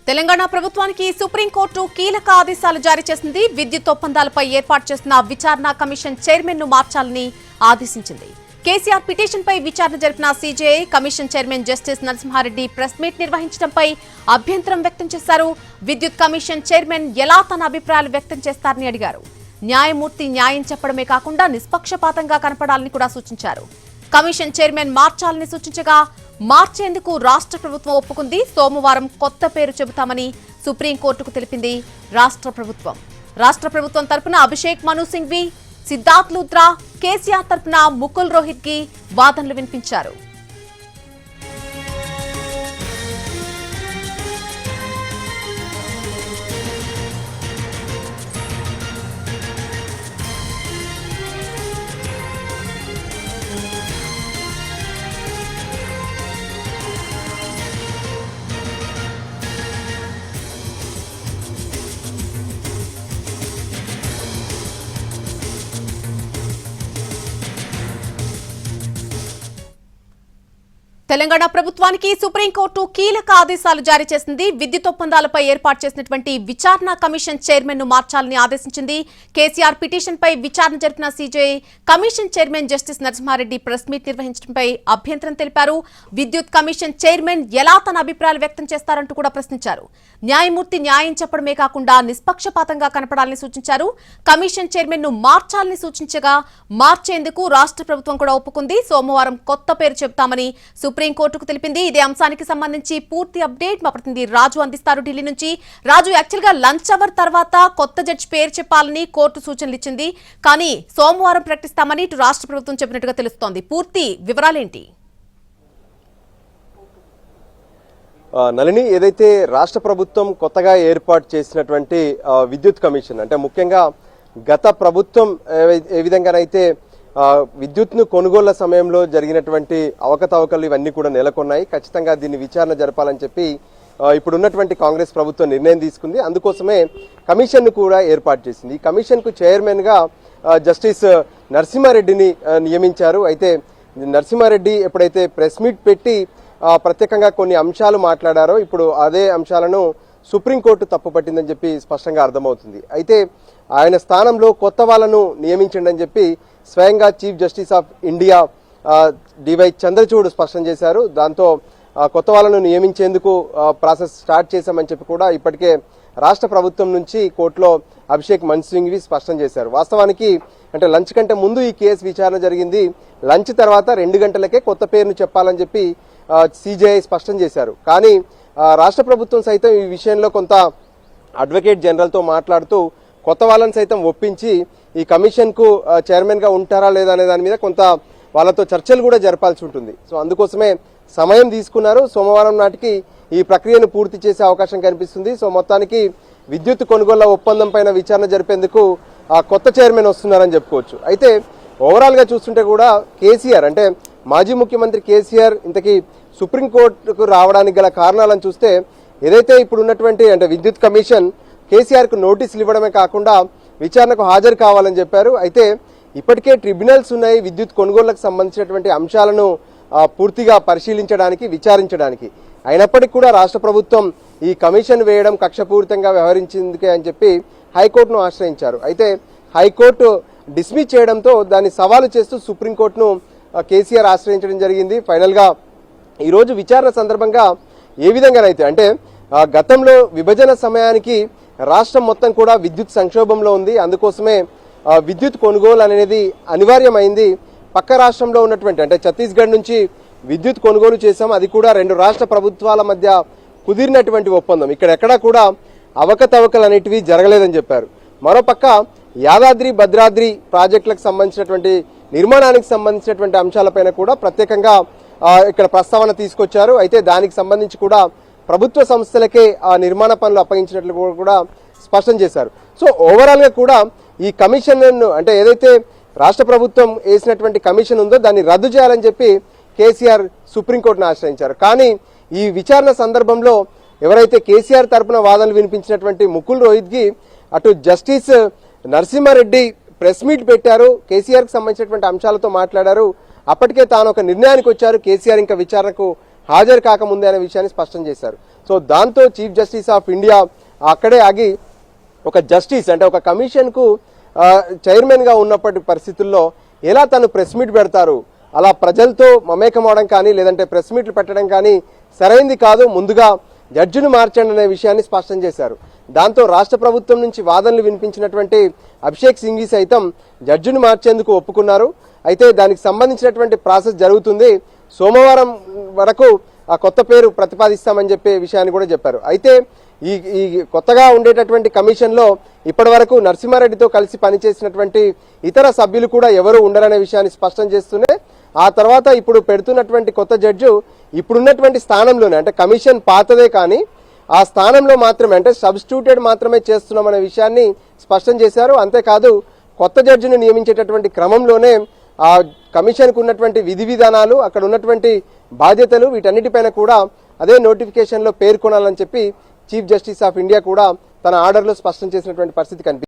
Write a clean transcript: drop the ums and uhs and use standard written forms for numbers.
తెలంగాణ ప్రభుత్వానికి సుప్రీంకోర్టు కీలక ఆదేశాలు జారీ చేసింది. విద్యుత్ ఒప్పందాలపై ఏర్పాటు చేసిన విచారణ కమిషన్ చైర్మన్ ను మార్చాలని ఆదేశించింది. కేసీఆర్ పిటిషన్ పై విచారణ జరిపిన CJI commission chairman justice Narasimha Reddy press meet నిర్వహించడంపై అభ్యంతరం వ్యక్తం చేశారు. విద్యుత్ కమిషన్ చైర్మన్ ఎలా తన అభిప్రాయాలు వ్యక్తం చేస్తారని అడిగారు. న్యాయమూర్తి న్యాయం చెప్పడమే కాకుండా నిష్పక్షపాతంగా కనపడాలని కూడా సూచించారు. కమిషన్ చైర్మన్ మార్చాలని సూచించగా మార్చేందుకు రాష్ట్ర ప్రభుత్వం ఒప్పుకుంది. సోమవారం కొత్త పేరు చెబుతామని సుప్రీంకోర్టుకు తెలిపింది రాష్ట్ర ప్రభుత్వం. రాష్ట్ర ప్రభుత్వం తరపున అభిషేక్ మను సింఘ్వి, సిద్ధార్థ్ లూథ్రా, కేసీఆర్ తరపున ముకుల్ రోహిత్ కి వాదనలు వినిపించారు. తెలంగాణ ప్రభుత్వానికి సుప్రీంకోర్టు కీలక ఆదేశాలు జారీ చేసింది. విద్యుత్ ఒప్పందాలపై ఏర్పాటు చేసినటువంటి విచారణ కమిషన్ చైర్మన్ ను మార్చాలని ఆదేశించింది. కేసీఆర్ పిటిషన్ పై విచారణ జరిపిన CJI commission chairman justice Narasimha Reddy press meet నిర్వహించడంపై అభ్యంతరం తెలిపారు. విద్యుత్ కమిషన్ చైర్మన్ ఎలా తన అభిప్రాయాలు వ్యక్తం చేస్తారంటూ కూడా ప్రశ్నించారు. న్యాయమూర్తి న్యాయం చెప్పడమే కాకుండా నిష్పక్షపాతంగా కనపడాలని సూచించారు. కమిషన్ చైర్మన్ ను మార్చాలని సూచించగా మార్చేందుకు రాష్ట్ర ప్రభుత్వం కూడా ఒప్పుకుంది. సోమవారం కొత్త పేరు చెబుతామని సుప్రీంకోర్టుకు తెలిపింది. ఇదే అంశానికి సంబంధించి పూర్తి అప్డేట్ మా ప్రతినిధి రాజు అందిస్తారు ఢిల్లీ నుంచి. రాజు, యాక్చువల్ గా లంచ్ అవర్ తర్వాత కొత్త జడ్జి పేరు చెప్పాలని కోర్టు సూచనలు ఇచ్చింది. కానీ సోమవారం ప్రకటిస్తామని ఇటు రాష్ట్ర ప్రభుత్వం చెప్పినట్టుగా తెలుస్తోంది. పూర్తి వివరాలేంటి? నళిని, ఏదైతే రాష్ట్ర ప్రభుత్వం కొత్తగా ఏర్పాటు చేసినటువంటి విద్యుత్ కమిషన్, అంటే ముఖ్యంగా గత ప్రభుత్వం ఏ విధంగానైతే విద్యుత్ను కొనుగోళ్ల సమయంలో జరిగినటువంటి అవకతవకలు ఇవన్నీ కూడా నెలకొన్నాయి. ఖచ్చితంగా దీన్ని విచారణ జరపాలని చెప్పి ఇప్పుడున్నటువంటి కాంగ్రెస్ ప్రభుత్వం నిర్ణయం తీసుకుంది. అందుకోసమే కమిషన్ను కూడా ఏర్పాటు చేసింది. ఈ కమిషన్కు చైర్మన్ గా జస్టిస్ నరసింహారెడ్డిని నియమించారు. అయితే నరసింహారెడ్డి ఎప్పుడైతే ప్రెస్ మీట్ పెట్టి ప్రత్యేకంగా కొన్ని అంశాలు మాట్లాడారో ఇప్పుడు అదే అంశాలను సుప్రీంకోర్టు తప్పుపట్టిందని చెప్పి స్పష్టంగా అర్థమవుతుంది. అయితే ఆయన స్థానంలో కొత్త వాళ్ళను నియమించండి అని చెప్పి స్వయంగా chief justice of India DY Chandrachud స్పష్టం చేశారు. దాంతో కొత్త వాళ్ళను నియమించేందుకు ప్రాసెస్ స్టార్ట్ చేశామని చెప్పి కూడా ఇప్పటికే రాష్ట్ర ప్రభుత్వం నుంచి కోర్టులో అభిషేక్ మను సింఘ్వి స్పష్టం చేశారు. వాస్తవానికి అంటే లంచ్ కంటే ముందు ఈ కేసు విచారణ జరిగింది. లంచ్ తర్వాత 2 గంటలకే కొత్త పేరును చెప్పాలని చెప్పి సీజేఐ స్పష్టం చేశారు. కానీ రాష్ట్ర ప్రభుత్వం సైతం ఈ విషయంలో కొంత అడ్వకేట్ జనరల్తో మాట్లాడుతూ కొత్త వాళ్ళని సైతం ఒప్పించి ఈ కమిషన్ కు చైర్మన్ గా ఉంటారా లేదా అనే దాని మీద కొంత వాళ్ళతో చర్చలు కూడా జరపాల్సి ఉంటుంది. సో అందుకోసమే సమయం తీసుకున్నారు. సోమవారం నాటికి ఈ ప్రక్రియను పూర్తి చేసే అవకాశం కనిపిస్తుంది. సో మొత్తానికి విద్యుత్ కొనుగోళ్ల ఒప్పందం పైన విచారణ జరిపేందుకు కొత్త చైర్మన్ వస్తున్నారని చెప్పుకోవచ్చు. అయితే ఓవరాల్ గా చూస్తుంటే కూడా కేసీఆర్, అంటే మాజీ ముఖ్యమంత్రి కేసీఆర్ ఇంతకీ సుప్రీంకోర్టుకు రావడానికి గల కారణాలను చూస్తే ఏదైతే ఇప్పుడు ఉన్నటువంటి అంటే విద్యుత్ కమిషన్ కేసీఆర్ కు నోటీసులు ఇవ్వడమే కాకుండా విచారణకు హాజరు కావాలని చెప్పారు. అయితే ఇప్పటికే ట్రిబ్యునల్స్ ఉన్నాయి విద్యుత్ కొనుగోళ్లకు సంబంధించినటువంటి అంశాలను పూర్తిగా పరిశీలించడానికి, విచారించడానికి. అయినప్పటికీ కూడా రాష్ట్ర ప్రభుత్వం ఈ కమిషన్ వేయడం కక్షపూరితంగా వ్యవహరించిందికే అని చెప్పి హైకోర్టును ఆశ్రయించారు. అయితే హైకోర్టు డిస్మిస్ చేయడంతో దాన్ని సవాలు చేస్తూ సుప్రీంకోర్టును కేసీఆర్ ఆశ్రయించడం జరిగింది. ఫైనల్ గా ఈరోజు విచారణ సందర్భంగా ఏ విధంగానైతే అంటే గతంలో విభజన సమయానికి రాష్ట్రం మొత్తం కూడా విద్యుత్ సంక్షోభంలో ఉంది. అందుకోసమే విద్యుత్ కొనుగోలు అనేది అనివార్యమైంది. పక్క రాష్ట్రంలో ఉన్నటువంటి అంటే ఛత్తీస్గఢ్ నుంచి విద్యుత్ కొనుగోలు చేశాం. అది కూడా 2 రాష్ట్ర ప్రభుత్వాల మధ్య కుదిరినటువంటి ఒప్పందం. ఇక్కడ ఎక్కడా కూడా అవకతవకలు అనేటివి జరగలేదని చెప్పారు. మరోపక్క యాదాద్రి భద్రాద్రి ప్రాజెక్టులకు సంబంధించినటువంటి నిర్మాణానికి సంబంధించినటువంటి అంశాలపైన కూడా ప్రత్యేకంగా ఇక్కడ ప్రస్తావన తీసుకొచ్చారు. అయితే దానికి సంబంధించి కూడా ప్రభుత్వ సంస్థలకే ఆ నిర్మాణ పనులు అప్పగించినట్లు కూడా స్పష్టం చేశారు. సో ఓవరాల్ గా కూడా ఈ కమిషన్ అంటే ఏదైతే రాష్ట్ర ప్రభుత్వం వేసినటువంటి కమిషన్ ఉందో దాన్ని రద్దు చేయాలని చెప్పి కేసీఆర్ సుప్రీంకోర్టును ఆశ్రయించారు. కానీ ఈ విచారణ సందర్భంలో ఎవరైతే కేసీఆర్ తరపున వాదనలు వినిపించినటువంటి ముకుల్ రోహిత్ కి అటు జస్టిస్ నరసింహారెడ్డి ప్రెస్ మీట్ పెట్టారు. కేసీఆర్ కి సంబంధించినటువంటి అంశాలతో మాట్లాడారు. అప్పటికే తాను ఒక నిర్ణయానికి వచ్చారు. కేసీఆర్ ఇంకా విచారణకు హాజరు కాకముందే అనే విషయాన్ని స్పష్టం చేశారు. సో దాంతో చీఫ్ జస్టిస్ ఆఫ్ ఇండియా అక్కడే ఆగి ఒక జస్టిస్ అంటే ఒక కమిషన్కు చైర్మన్గా ఉన్నప్పటి పరిస్థితుల్లో ఎలా తను ప్రెస్ మీట్ పెడతారు, అలా ప్రజలతో మమేకం అవడం కానీ లేదంటే ప్రెస్ మీట్లు పెట్టడం కానీ సరైంది కాదు, ముందుగా జడ్జిని మార్చండి అనే విషయాన్ని స్పష్టం చేశారు. దాంతో రాష్ట్ర ప్రభుత్వం నుంచి వాదనలు వినిపించినటువంటి అభిషేక్ సింఘీ సైతం జడ్జిని మార్చేందుకు ఒప్పుకున్నారు. అయితే దానికి సంబంధించినటువంటి ప్రాసెస్ జరుగుతుంది, సోమవారం వరకు ఆ కొత్త పేరు ప్రతిపాదిస్తామని చెప్పే విషయాన్ని కూడా చెప్పారు. అయితే ఈ కొత్తగా ఉండేటటువంటి కమిషన్లో ఇప్పటి వరకు నరసింహారెడ్డితో కలిసి పనిచేసినటువంటి ఇతర సభ్యులు కూడా ఎవరు ఉండరనే విషయాన్ని స్పష్టం చేస్తూనే ఆ తర్వాత ఇప్పుడు పెడుతున్నటువంటి కొత్త జడ్జి ఇప్పుడున్నటువంటి స్థానంలోనే అంటే కమిషన్ పాతదే కానీ ఆ స్థానంలో మాత్రమే అంటే సబ్స్టిట్యూటెడ్ మాత్రమే చేస్తున్నామనే విషయాన్ని స్పష్టం చేశారు. అంతేకాదు కొత్త జడ్జిని నియమించేటటువంటి క్రమంలోనే ఆ కమిషన్కు ఉన్నటువంటి విధి విధానాలు, అక్కడ ఉన్నటువంటి బాధ్యతలు, వీటన్నిటిపైన కూడా అదే నోటిఫికేషన్లో పేర్కొనాలని చెప్పి చీఫ్ జస్టిస్ ఆఫ్ ఇండియా కూడా తన ఆర్డర్లో స్పష్టం చేసినటువంటి పరిస్థితి కనిపిస్తుంది.